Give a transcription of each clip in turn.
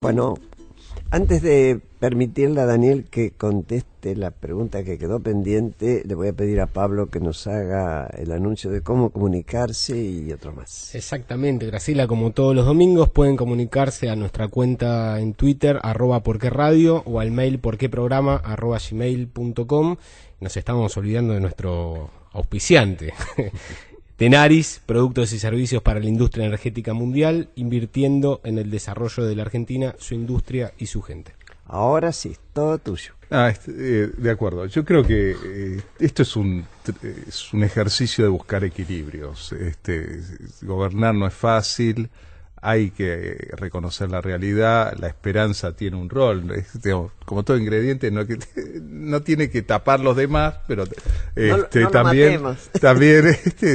Bueno, antes de permitirle a Daniel que conteste la pregunta que quedó pendiente, le voy a pedir a Pablo que nos haga el anuncio de cómo comunicarse y otro más. Exactamente, Graciela, como todos los domingos pueden comunicarse a nuestra cuenta en Twitter, @porqueradio, o al mail porqueprograma @gmail.com. Nos estamos olvidando de nuestro auspiciante. Tenaris, productos y servicios para la industria energética mundial, invirtiendo en el desarrollo de la Argentina, su industria y su gente. Ahora sí, todo tuyo. De acuerdo. Yo creo que esto es un ejercicio de buscar equilibrios. Gobernar no es fácil, hay que reconocer la realidad, la esperanza tiene un rol. Digamos, como todo ingrediente, no tiene que tapar los demás, pero también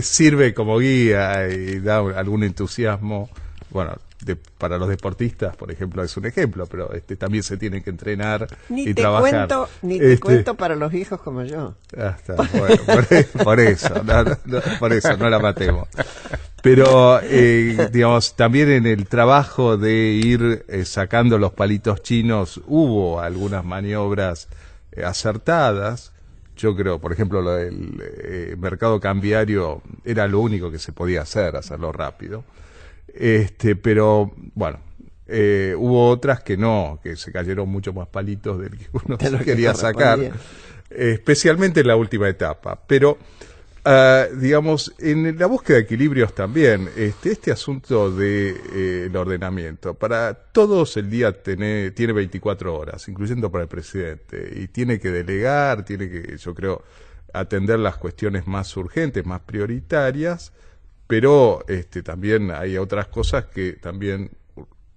sirve como guía y da algún entusiasmo. Bueno, para los deportistas, por ejemplo, es un ejemplo, pero también se tienen que entrenar y trabajar. Te cuento para los viejos como yo. Está, bueno, por eso no la matemos. Pero, digamos, también en el trabajo de ir sacando los palitos chinos hubo algunas maniobras acertadas. Yo creo, por ejemplo, lo del mercado cambiario era lo único que se podía hacerlo rápido. Pero bueno, hubo otras que no, que se cayeron mucho más palitos del que uno quería sacar, especialmente en la última etapa. Pero, digamos, en la búsqueda de equilibrios también, este asunto de el ordenamiento, para todos el día tiene 24 horas, incluyendo para el presidente, y tiene que delegar, tiene que, yo creo, atender las cuestiones más urgentes, más prioritarias. Pero también hay otras cosas que también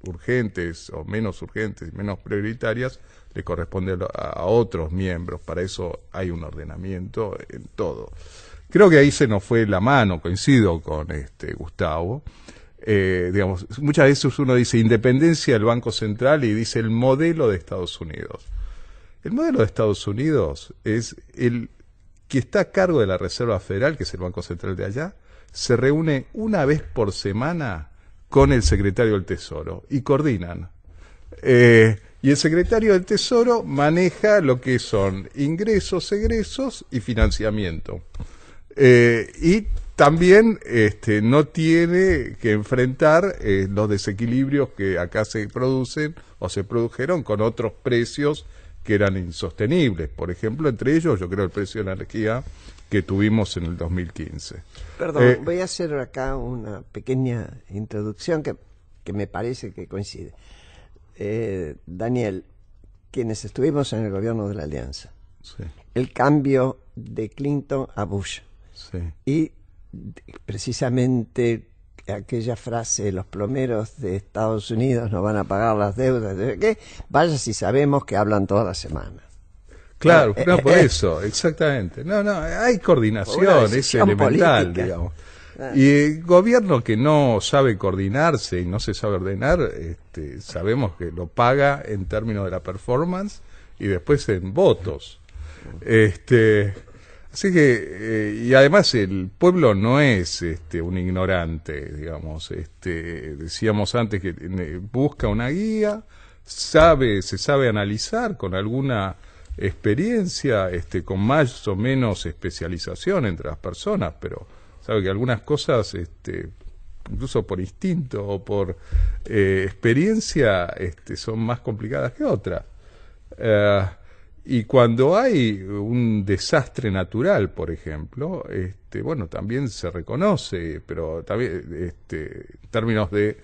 urgentes o menos urgentes, menos prioritarias, le corresponden a otros miembros. Para eso hay un ordenamiento en todo. Creo que ahí se nos fue la mano, coincido con Gustavo. Digamos, muchas veces uno dice independencia del Banco Central y dice el modelo de Estados Unidos. El modelo de Estados Unidos es el que está a cargo de la Reserva Federal, que es el Banco Central de allá. Se reúne una vez por semana con el secretario del Tesoro y coordinan. Y el secretario del Tesoro maneja lo que son ingresos, egresos y financiamiento. Y también no tiene que enfrentar los desequilibrios que acá se producen o se produjeron con otros precios que eran insostenibles. Por ejemplo, entre ellos, yo creo el precio de la energía que tuvimos en el 2015. Perdón, voy a hacer acá una pequeña introducción que me parece que coincide. Daniel, quienes estuvimos en el gobierno de la Alianza, sí, el cambio de Clinton a Bush, sí, y precisamente aquella frase, los plomeros de Estados Unidos no van a pagar las deudas, ¿qué? Vaya si sabemos que hablan toda la semana. Claro, no, por eso, exactamente. No, hay coordinación, es elemental, política, digamos. Y el gobierno que no sabe coordinarse y no se sabe ordenar, sabemos que lo paga en términos de la performance y después en votos. Así que, y además el pueblo no es un ignorante, digamos. Decíamos antes que busca una guía, se sabe analizar con alguna experiencia, con más o menos especialización entre las personas, pero sabe que algunas cosas, incluso por instinto o por experiencia, son más complicadas que otras. Y cuando hay un desastre natural, por ejemplo, bueno, también se reconoce, pero también en términos de,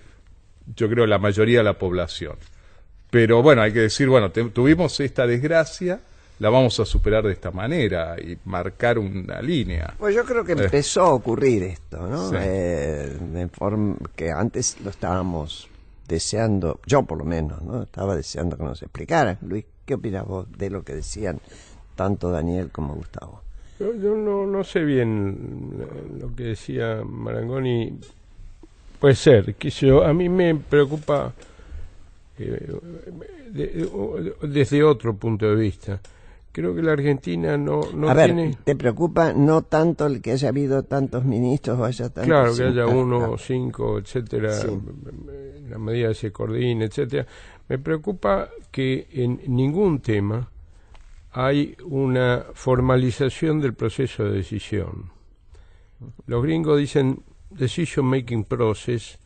yo creo, la mayoría de la población. Pero bueno, hay que decir, bueno, tuvimos esta desgracia, la vamos a superar de esta manera y marcar una línea. Pues yo creo que empezó a ocurrir esto, ¿no? Sí. De forma que antes lo estábamos deseando, yo por lo menos, ¿no? Estaba deseando que nos explicaran. Luis, ¿qué opinas vos de lo que decían tanto Daniel como Gustavo? Yo no sé bien lo que decía Marangoni. Puede ser, a mí me preocupa desde otro punto de vista. Creo que la Argentina no tiene... ¿Te preocupa no tanto el que haya habido tantos ministros o haya tantos? Claro, que haya 1, 5, etcétera, sí, la medida se coordine, etcétera. Me preocupa que en ningún tema hay una formalización del proceso de decisión. Los gringos dicen decision making process,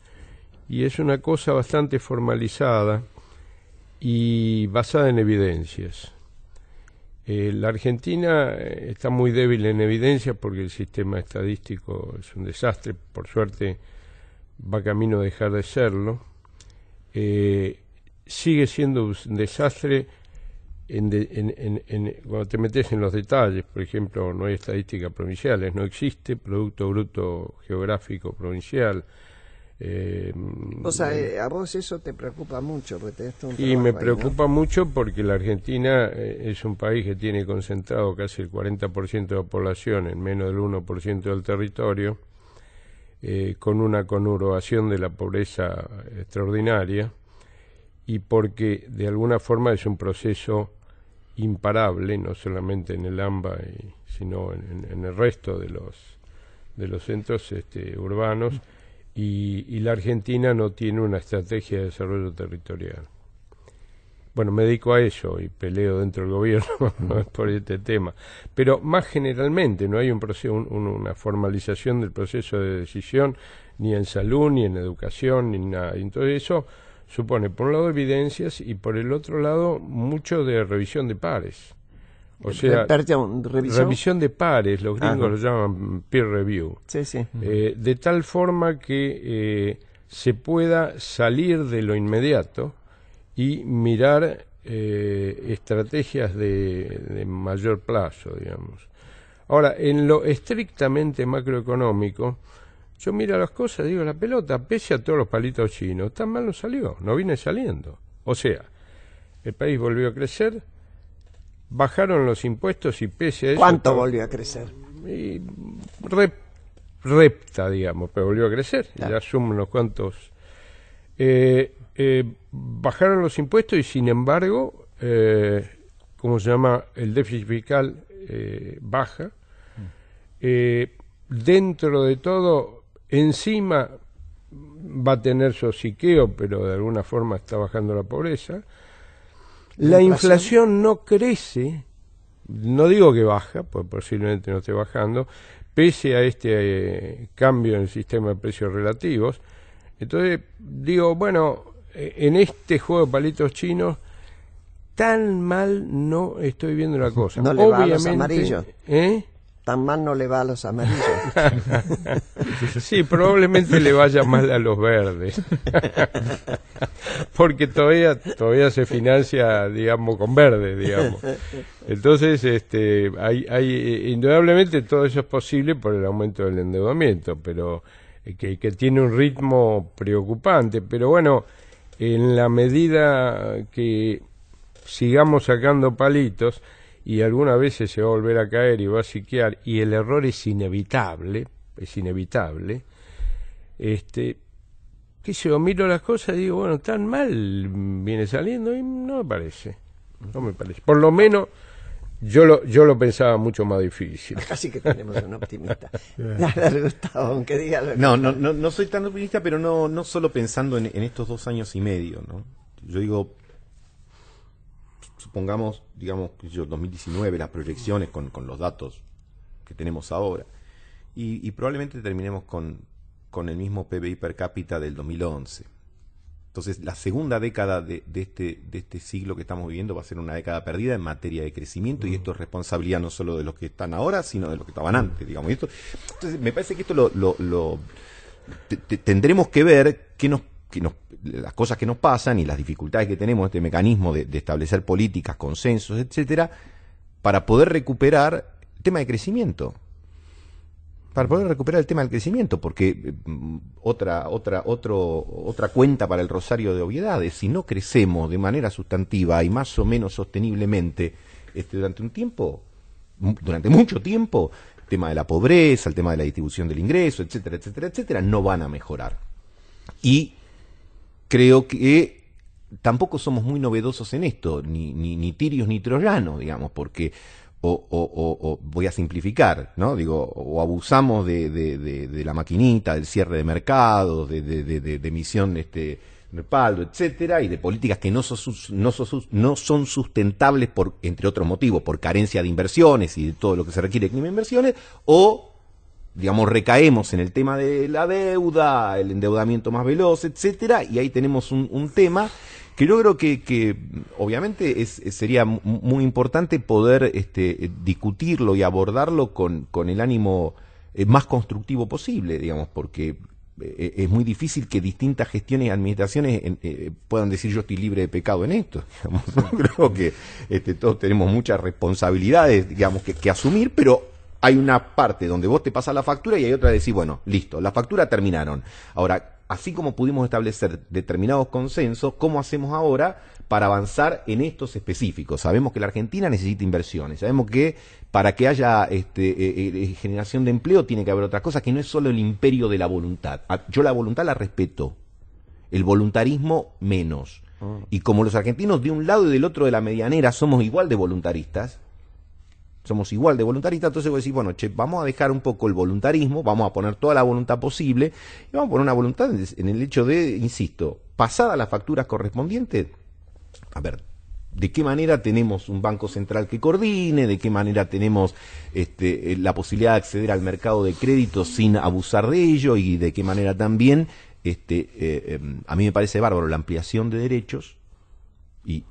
y es una cosa bastante formalizada y basada en evidencias. La Argentina está muy débil en evidencias porque el sistema estadístico es un desastre. Por suerte va camino a dejar de serlo. Sigue siendo un desastre cuando te metes en los detalles. Por ejemplo, no hay estadísticas provinciales, no existe Producto Bruto Geográfico Provincial. O sea, a vos eso te preocupa mucho, porque tenés todo un Y me trabajo ahí, preocupa mucho porque la Argentina es un país que tiene concentrado casi el 40% de la población en menos del 1% del territorio, con una conurbación de la pobreza extraordinaria, y porque de alguna forma es un proceso imparable, no solamente en el AMBA, sino en el resto de los centros urbanos, y la Argentina no tiene una estrategia de desarrollo territorial. Bueno, me dedico a eso y peleo dentro del gobierno por este tema, pero más generalmente no hay un proceso, una formalización del proceso de decisión, ni en salud, ni en educación, ni nada. Entonces eso supone, por un lado, evidencias, y por el otro lado, mucho de revisión de pares. O sea, revisión de pares, los gringos lo llaman peer review. Sí, sí. De tal forma que se pueda salir de lo inmediato y mirar estrategias de mayor plazo, digamos. Ahora, en lo estrictamente macroeconómico, yo miro las cosas, digo, la pelota, pese a todos los palitos chinos, tan mal no salió, no viene saliendo. O sea, el país volvió a crecer, bajaron los impuestos y pese a eso... ¿Cuánto volvió a crecer? Y repta, digamos, pero volvió a crecer, claro. Ya suman unos cuantos... bajaron los impuestos y sin embargo, ¿cómo se llama? El déficit fiscal baja. Dentro de todo, encima va a tener su hociqueo, pero de alguna forma está bajando la pobreza. La inflación no crece, no digo que baja, pues posiblemente no esté bajando, pese a este cambio en el sistema de precios relativos. Entonces, digo, bueno, en este juego de palitos chinos, tan mal no estoy viendo la cosa. No le va a los amarillos. Tan mal no le va a los amarillos. Sí, probablemente le vaya mal a los verdes. Porque todavía se financia, digamos, con verde, digamos. Entonces, hay indudablemente todo eso es posible por el aumento del endeudamiento, pero que tiene un ritmo preocupante. Pero bueno, en la medida que sigamos sacando palitos, y algunas veces se va a volver a caer y va a siquear, y el error es inevitable, qué sé yo, miro las cosas y digo, bueno, tan mal viene saliendo, y no me parece. Por lo menos yo lo pensaba mucho más difícil. Casi que tenemos un optimista. Dale, Gustavo, aunque diga lo que... No soy tan optimista, pero no solo pensando en estos 2 años y medio, ¿no? Yo digo, supongamos, digamos, 2019, las proyecciones con los datos que tenemos ahora, y probablemente terminemos con el mismo PBI per cápita del 2011. Entonces, la segunda década de este siglo que estamos viviendo va a ser una década perdida en materia de crecimiento, y esto es responsabilidad no solo de los que están ahora, sino de los que estaban antes, digamos. Entonces, me parece que esto tendremos que ver las cosas que nos pasan y las dificultades que tenemos, este mecanismo de establecer políticas, consensos, etcétera, para poder recuperar el tema de crecimiento. Porque otra cuenta para el rosario de obviedades: si no crecemos de manera sustantiva y más o menos sosteniblemente durante mucho tiempo, el tema de la pobreza, el tema de la distribución del ingreso, etcétera, etcétera, etcétera, no van a mejorar. Y creo que tampoco somos muy novedosos en esto, ni tirios ni troyanos, digamos, porque o voy a simplificar, ¿no? Digo, o abusamos de la maquinita, del cierre de mercados, de emisión de respaldo, etcétera, y de políticas que no son sustentables por, entre otros motivos, por carencia de inversiones y de todo lo que se requiere de inversiones, o digamos recaemos en el tema de la deuda, el endeudamiento más veloz, etcétera, y ahí tenemos un tema que yo creo que obviamente sería muy importante poder discutirlo y abordarlo con el ánimo más constructivo posible, digamos, porque es muy difícil que distintas gestiones y administraciones puedan decir yo estoy libre de pecado en esto. Creo que todos tenemos muchas responsabilidades, digamos, que asumir, pero hay una parte donde vos te pasas la factura y hay otra de decir, bueno, listo, la factura terminaron. Ahora, así como pudimos establecer determinados consensos, ¿cómo hacemos ahora para avanzar en estos específicos? Sabemos que la Argentina necesita inversiones, sabemos que para que haya generación de empleo tiene que haber otras cosas, que no es solo el imperio de la voluntad. Yo la voluntad la respeto, el voluntarismo menos. Y como los argentinos de un lado y del otro de la medianera somos igual de voluntaristas, entonces voy a decir, bueno, vamos a dejar un poco el voluntarismo, vamos a poner toda la voluntad posible, y vamos a poner una voluntad en el hecho de, insisto, pasadas las facturas correspondientes, a ver, de qué manera tenemos un banco central que coordine, de qué manera tenemos la posibilidad de acceder al mercado de crédito sin abusar de ello, y de qué manera también, a mí me parece bárbaro la ampliación de derechos, y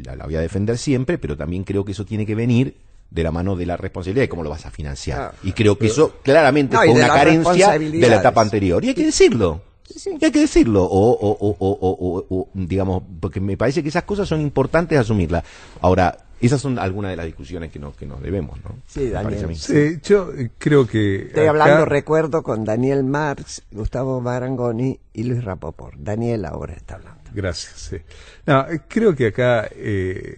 la voy a defender siempre, pero también creo que eso tiene que venir de la mano de la responsabilidad de cómo lo vas a financiar. Y creo que eso claramente fue una carencia de la etapa anterior. Y hay que decirlo. Sí. Y hay que decirlo. O, digamos, porque me parece que esas cosas son importantes asumirlas. Ahora, esas son algunas de las discusiones que nos debemos, ¿no? Sí, Daniel. Sí, yo creo que... Estoy hablando, recuerdo, con Daniel Marx, Gustavo Marangoni y Luis Rapoport. Daniel ahora está hablando. Gracias. Sí. No, creo que acá,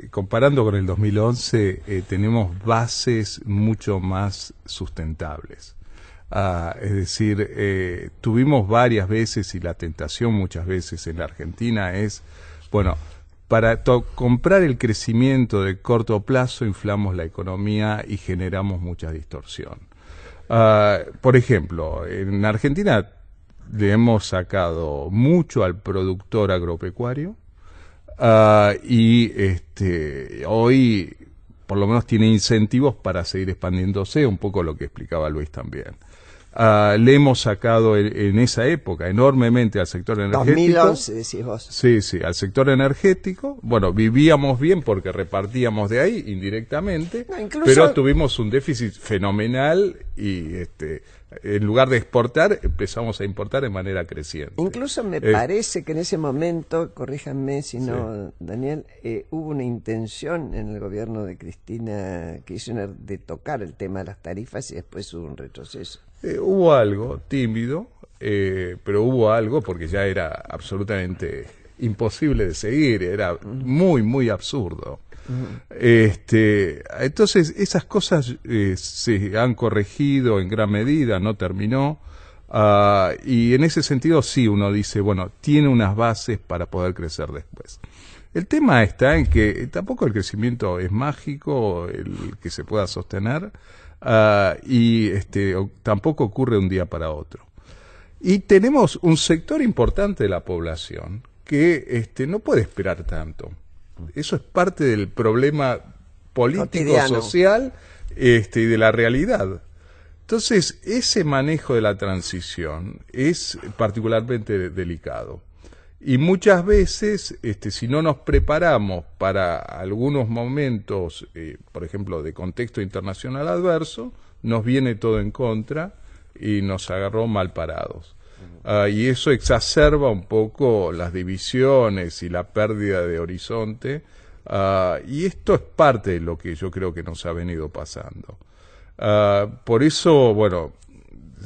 comparando con el 2011, tenemos bases mucho más sustentables. Es decir, tuvimos varias veces, y la tentación muchas veces en la Argentina es, bueno, para comprar el crecimiento de corto plazo inflamos la economía y generamos mucha distorsión. Por ejemplo, en Argentina le hemos sacado mucho al productor agropecuario y hoy por lo menos tiene incentivos para seguir expandiéndose, un poco lo que explicaba Luis también. Le hemos sacado en esa época enormemente al sector energético. 2011 decís vos. Sí, al sector energético. Bueno, vivíamos bien porque repartíamos de ahí indirectamente, pero tuvimos un déficit fenomenal y en lugar de exportar empezamos a importar de manera creciente. Incluso me parece que en ese momento, corríjanme si no, Daniel, hubo una intención en el gobierno de Cristina Kirchner de tocar el tema de las tarifas y después hubo un retroceso. Hubo algo tímido, pero hubo algo porque ya era absolutamente imposible de seguir, era muy, muy absurdo. Entonces esas cosas se han corregido en gran medida, no terminó, y en ese sentido sí uno dice, bueno, tiene unas bases para poder crecer después. El tema está en que tampoco el crecimiento es mágico, el que se pueda sostener, y tampoco ocurre un día para otro. Y tenemos un sector importante de la población que no puede esperar tanto. Eso es parte del problema político, cotidiano, social, y de la realidad. Entonces, ese manejo de la transición es particularmente delicado. Y muchas veces, si no nos preparamos para algunos momentos, por ejemplo, de contexto internacional adverso, nos viene todo en contra y nos agarró mal parados. Y eso exacerba un poco las divisiones y la pérdida de horizonte, y esto es parte de lo que yo creo que nos ha venido pasando. Por eso, bueno,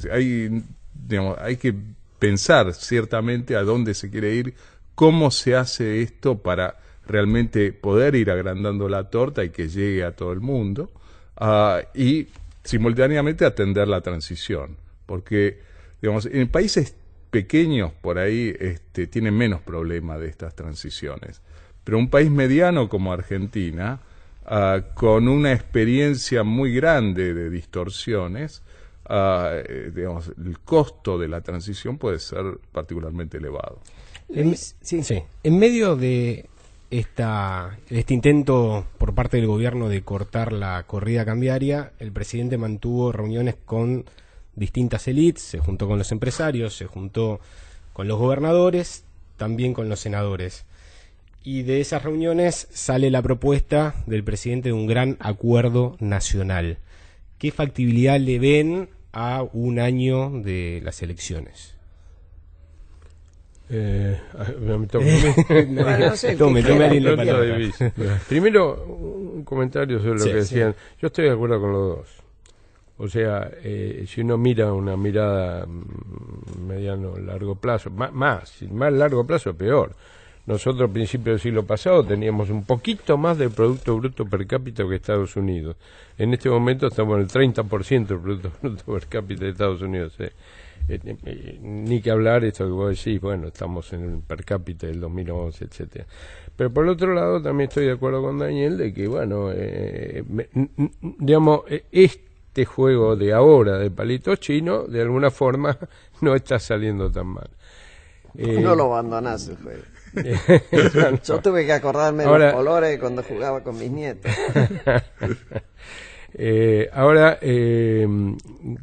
hay que pensar ciertamente a dónde se quiere ir, cómo se hace esto para realmente poder ir agrandando la torta y que llegue a todo el mundo, y simultáneamente atender la transición, porque digamos, en países pequeños por ahí tienen menos problema de estas transiciones, pero un país mediano como Argentina, con una experiencia muy grande de distorsiones, digamos, el costo de la transición puede ser particularmente elevado. Sí. Sí. En medio de este intento por parte del gobierno de cortar la corrida cambiaria, el presidente mantuvo reuniones con distintas élites, se juntó con los empresarios, se juntó con los gobernadores, también con los senadores. Y de esas reuniones sale la propuesta del presidente de un gran acuerdo nacional. ¿Qué factibilidad le ven a un año de las elecciones? Me toca. Bueno, no sé, Tome ¿qué alguien la Pronto palabra. divisa. Primero, un comentario sobre lo Sí, que decían. Yo estoy de acuerdo con los dos. O sea, si uno mira una mirada mediano, largo plazo, más largo plazo, peor. Nosotros a principios del siglo pasado teníamos un poquito más de Producto Bruto Per cápita que Estados Unidos. En este momento estamos en el 30% del Producto Bruto Per cápita de Estados Unidos. Ni que hablar esto que vos decís, bueno, estamos en el per cápita del 2011, etcétera. Pero por el otro lado también estoy de acuerdo con Daniel de que, bueno, digamos, este juego de ahora de palitos chinos, de alguna forma, no está saliendo tan mal. No lo abandonás el juego. Yo tuve que acordarme de Ahora, los colores cuando jugaba con mis nietos. Ahora,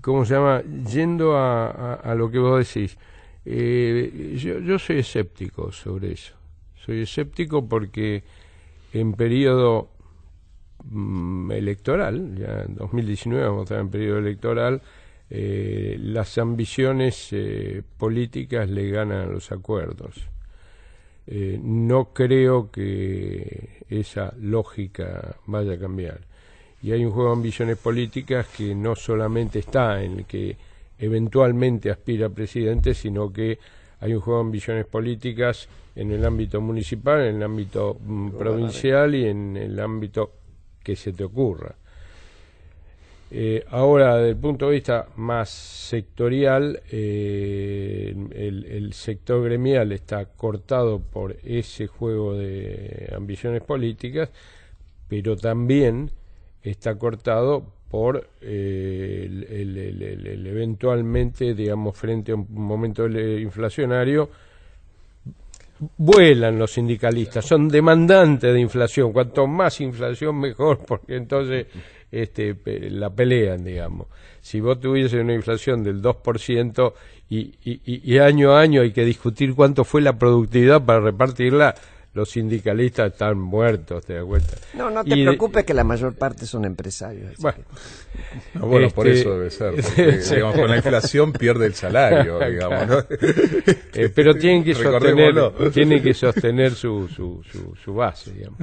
¿cómo se llama? Yendo a lo que vos decís, yo soy escéptico sobre eso. Soy escéptico porque en periodo electoral, ya en 2019 vamos a estar en periodo electoral, las ambiciones políticas le ganan a los acuerdos. No creo que esa lógica vaya a cambiar. Y hay un juego de ambiciones políticas que no solamente está en el que eventualmente aspira a presidente, sino que hay un juego de ambiciones políticas en el ámbito municipal, en el ámbito provincial y en el ámbito que se te ocurra. Ahora, desde el punto de vista más sectorial, el sector gremial está cortado por ese juego de ambiciones políticas, pero también está cortado por el eventualmente, digamos, frente a un momento inflacionario, vuelan los sindicalistas, son demandantes de inflación, cuanto más inflación mejor, porque entonces la pelean, digamos. Si vos tuvieses una inflación del 2% y año a año hay que discutir cuánto fue la productividad para repartirla, los sindicalistas están muertos, ¿te das cuenta? No te preocupes que la mayor parte son empresarios. Bueno, por eso debe ser, porque, digamos, con la inflación pierde el salario, digamos, ¿no? Pero tienen que sostener su base, digamos.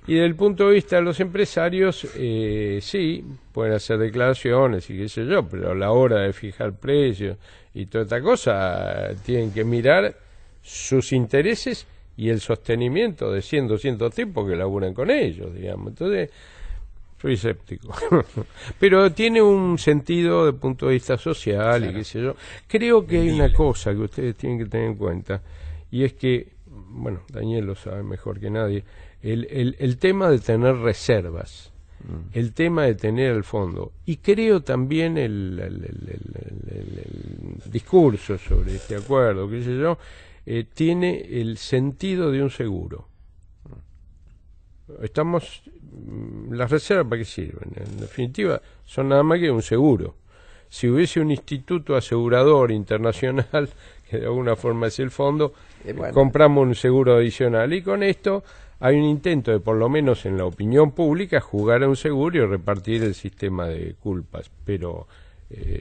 Y desde el punto de vista de los empresarios, sí, pueden hacer declaraciones y qué sé yo, pero a la hora de fijar precios y toda esta cosa, tienen que mirar sus intereses y el sostenimiento de 100, 200 tipos que laburan con ellos, digamos. Entonces, soy escéptico. Pero tiene un sentido de punto de vista social, claro, y qué sé yo. Creo que hay una cosa que ustedes tienen que tener en cuenta, y es que, bueno, Daniel lo sabe mejor que nadie, el tema de tener reservas, el tema de tener el fondo, y creo también el discurso sobre este acuerdo, qué sé yo, tiene el sentido de un seguro. Las reservas, ¿para qué sirven? En definitiva, son nada más que un seguro. Si hubiese un instituto asegurador internacional, que de alguna forma es el fondo, compramos un seguro adicional, y con esto hay un intento de, por lo menos en la opinión pública, jugar a un seguro y repartir el sistema de culpas, pero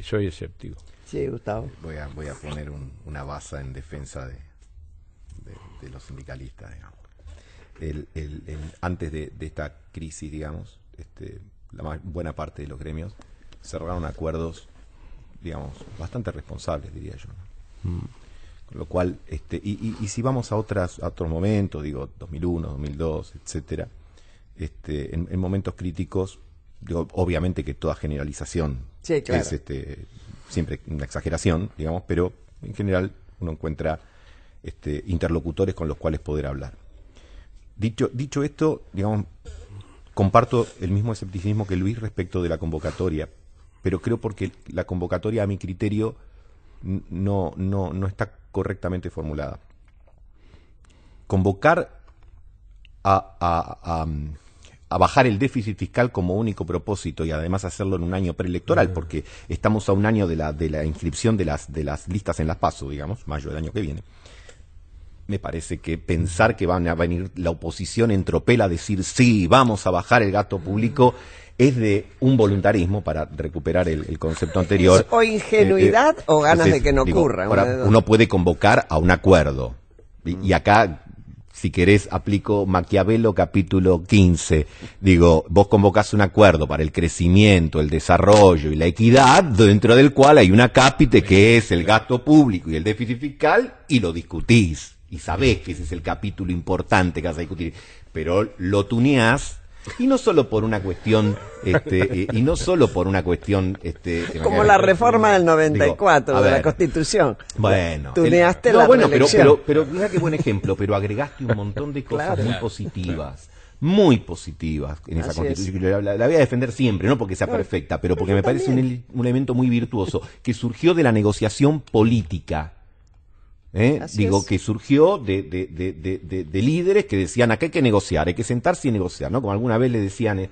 soy escéptico. Sí, Gustavo. Voy a poner una baza en defensa de los sindicalistas, digamos. Antes de esta crisis, digamos, buena parte de los gremios cerraron acuerdos, digamos, bastante responsables, diría yo, ¿no? Con lo cual, y si vamos a otros momentos, digo, 2001, 2002, etcétera, en momentos críticos, digo, obviamente que toda generalización, sí, claro, es siempre una exageración, digamos, pero en general uno encuentra interlocutores con los cuales poder hablar. Dicho esto, digamos, comparto el mismo escepticismo que Luis respecto de la convocatoria, pero creo porque la convocatoria, a mi criterio, no está correctamente formulada. convocar a bajar el déficit fiscal como único propósito y además hacerlo en un año preelectoral, porque estamos a un año de la inscripción de las listas en las PASO, digamos, mayo del año que viene. Me parece que pensar que van a venir la oposición en tropel a decir sí, vamos a bajar el gasto público es de un voluntarismo, para recuperar el concepto anterior. ¿Es o ingenuidad o ganas de que no ocurra? Ahora, uno puede convocar a un acuerdo. Y acá, si querés, aplico Maquiavelo capítulo 15. Digo, vos convocás un acuerdo para el crecimiento, el desarrollo y la equidad, dentro del cual hay una cápite que es el gasto público y el déficit fiscal, y lo discutís. Y sabés que ese es el capítulo importante que vas a discutir. Pero lo tuneás. Y no solo por una cuestión, como la reforma del 94 de la Constitución. Bueno, tuneaste la reelección. pero mira qué buen ejemplo, pero agregaste un montón de cosas muy positivas en esa Constitución. La voy a defender siempre, no porque sea perfecta, pero porque me parece un elemento muy virtuoso, que surgió de la negociación política. Que surgió de líderes que decían, acá hay que negociar, hay que sentarse y negociar, ¿no? Como alguna vez le decían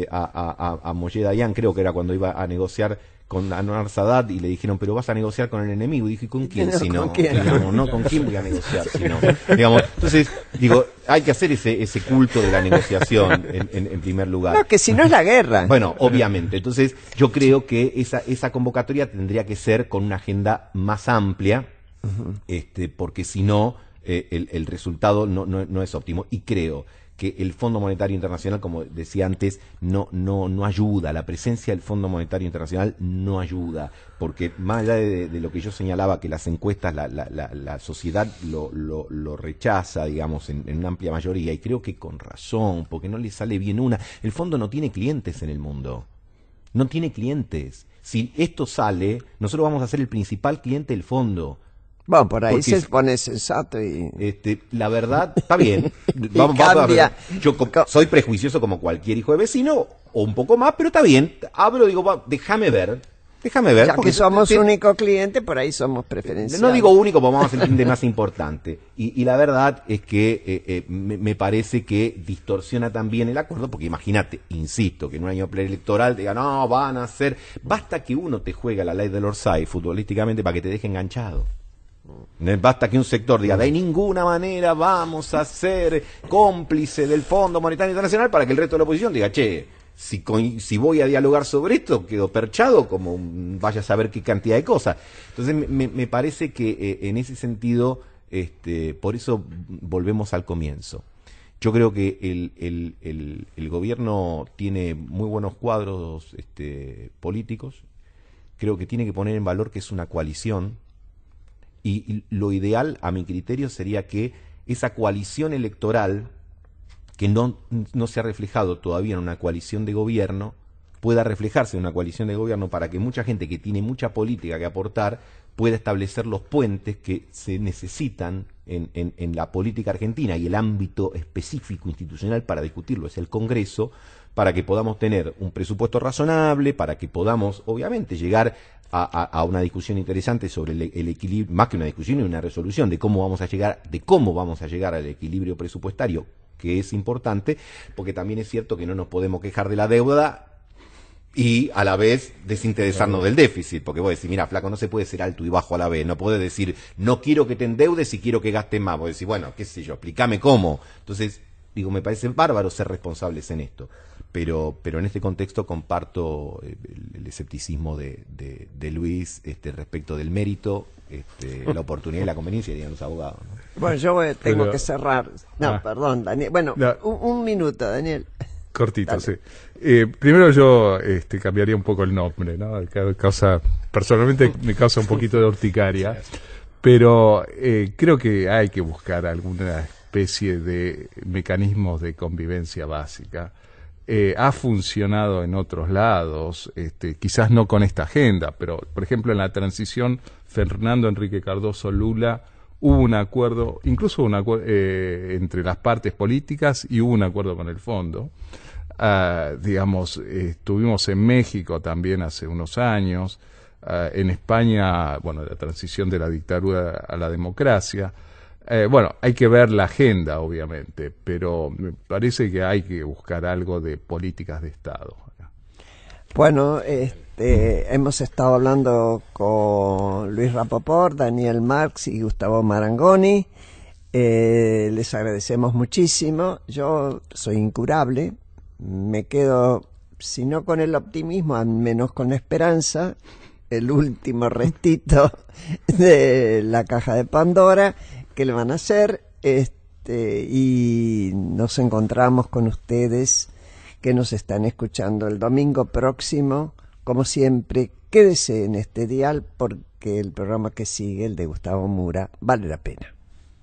a Moshe Dayan, creo que era cuando iba a negociar con Anwar Sadat, y le dijeron, pero vas a negociar con el enemigo. Y dije, ¿con quién si no? Digamos, ¿no? ¿Con quién voy a negociar si no? Digamos, entonces, hay que hacer ese culto de la negociación en primer lugar. No, que si no es la guerra. Bueno, obviamente. Entonces, yo creo que esa convocatoria tendría que ser con una agenda más amplia, porque si no, el resultado no es óptimo. Y creo que el Fondo Monetario Internacional, como decía antes, no ayuda. La presencia del Fondo Monetario Internacional no ayuda, porque más allá de lo que yo señalaba, que las encuestas, la sociedad lo rechaza, digamos, en una amplia mayoría, y creo que con razón, porque no le sale bien una. El fondo no tiene clientes en el mundo. No tiene clientes. Si esto sale, nosotros vamos a ser el principal cliente del fondo. Bueno, por ahí se pone sensato y... la verdad, está bien. Vamos a ver. Yo soy prejuicioso como cualquier hijo de vecino, o un poco más, pero está bien. Abro, digo, déjame ver. Ya que somos único cliente, por ahí somos preferenciales. No digo único, porque vamos a ser el cliente más importante. Y la verdad es que me parece que distorsiona también el acuerdo, porque imagínate, insisto, que en un año preelectoral te digan, no, van a hacer... Basta que uno te juega la ley del Orsay futbolísticamente para que te deje enganchado. Basta que un sector diga, de ninguna manera vamos a ser cómplice del Fondo Monetario Internacional, para que el resto de la oposición diga, che, si voy a dialogar sobre esto, quedo perchado, como vaya a saber qué cantidad de cosas. Entonces me parece que en ese sentido, por eso volvemos al comienzo. Yo creo que el gobierno tiene muy buenos cuadros políticos. Creo que tiene que poner en valor que es una coalición. Y lo ideal, a mi criterio, sería que esa coalición electoral, que no se ha reflejado todavía en una coalición de gobierno, pueda reflejarse en una coalición de gobierno, para que mucha gente que tiene mucha política que aportar pueda establecer los puentes que se necesitan en la política argentina, y el ámbito específico institucional para discutirlo es el Congreso, para que podamos tener un presupuesto razonable, para que podamos, obviamente, llegar a una discusión interesante sobre el equilibrio, más que una discusión y una resolución de cómo vamos a llegar al equilibrio presupuestario, que es importante, porque también es cierto que no nos podemos quejar de la deuda y a la vez desinteresarnos del déficit, porque vos decís, mira, flaco, no se puede ser alto y bajo a la vez, no podés decir, no quiero que te endeudes y quiero que gastes más, vos decís, bueno, qué sé yo, explícame cómo. Entonces, me parece bárbaro ser responsables en esto, pero en este contexto comparto el escepticismo de Luis respecto del mérito, la oportunidad y la conveniencia, dirían los abogados, ¿no? Bueno, yo tengo que cerrar. Perdón, Daniel. Bueno, un minuto, Daniel. Cortito, Dale. sí. Primero yo cambiaría un poco el nombre, ¿no? Personalmente me causa un poquito de urticaria, pero creo que hay que buscar alguna especie de mecanismos de convivencia básica. Ha funcionado en otros lados, quizás no con esta agenda, pero por ejemplo en la transición Fernando Enrique Cardoso Lula hubo un acuerdo, incluso entre las partes políticas, y hubo un acuerdo con el fondo. Estuvimos en México también hace unos años, en España, la transición de la dictadura a la democracia. bueno, hay que ver la agenda, obviamente, pero me parece que hay que buscar algo de políticas de Estado. Bueno, hemos estado hablando con Luis Rapoport, Daniel Marx y Gustavo Marangoni. Les agradecemos muchísimo. Yo soy incurable. Me quedo, si no con el optimismo, al menos con la esperanza. El último restito de la caja de Pandora que le van a hacer. Y nos encontramos con ustedes que nos están escuchando el domingo próximo. Como siempre, quédese en este dial porque el programa que sigue, el de Gustavo Mura, vale la pena.